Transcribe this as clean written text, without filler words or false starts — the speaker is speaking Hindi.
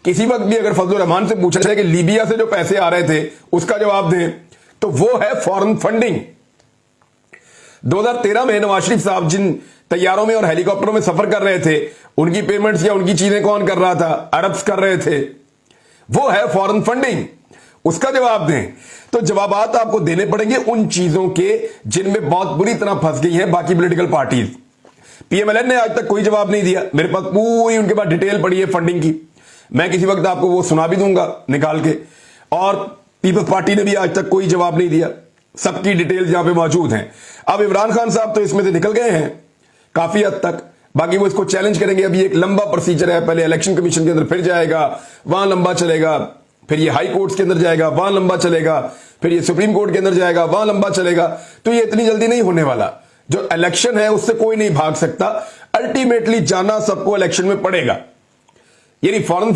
किसी वक्त भी अगर फजलुर रहमान से पूछा जाए कि लीबिया से जो पैसे आ रहे थे उसका जवाब दें, तो वो है फॉरेन फंडिंग। 2013 में नवाज शरीफ साहब जिन तैयारों में और हेलीकॉप्टरों में सफर कर रहे थे, उनकी पेमेंट्स या उनकी चीजें कौन कर रहा था? अरब्स कर रहे थे। वो है फॉरेन फंडिंग। उसका जवाब दें। तो जवाबात आपको देने पड़ेंगे उन चीजों के जिनमें बहुत बुरी तरह फंस गई हैं बाकी पॉलिटिकल पार्टीज। पीएमएलएन ने आज तक कोई जवाब नहीं दिया। मेरे पास पूरी उनके पास डिटेल पड़ी है फंडिंग की, मैं किसी वक्त आपको वो सुना भी दूंगा निकाल के। और पीपल्स पार्टी ने भी आज तक कोई जवाब नहीं दिया, सबकी डिटेल यहां पे मौजूद हैं। अब इमरान खान साहब तो इसमें से निकल गए हैं काफी हद तक, बाकी वो इसको चैलेंज करेंगे। अभी एक लंबा प्रोसीजर है, पहले इलेक्शन कमीशन के अंदर फिर जाएगा, वहां लंबा चलेगा, फिर ये हाई कोर्ट्स के अंदर जाएगा, वहां लंबा चलेगा, फिर ये सुप्रीम कोर्ट के अंदर जाएगा, वहां लंबा चलेगा। तो ये इतनी जल्दी नहीं होने वाला। जो इलेक्शन है उससे कोई नहीं भाग सकता, अल्टीमेटली जाना सबको इलेक्शन में पड़ेगा। यानी फॉरेन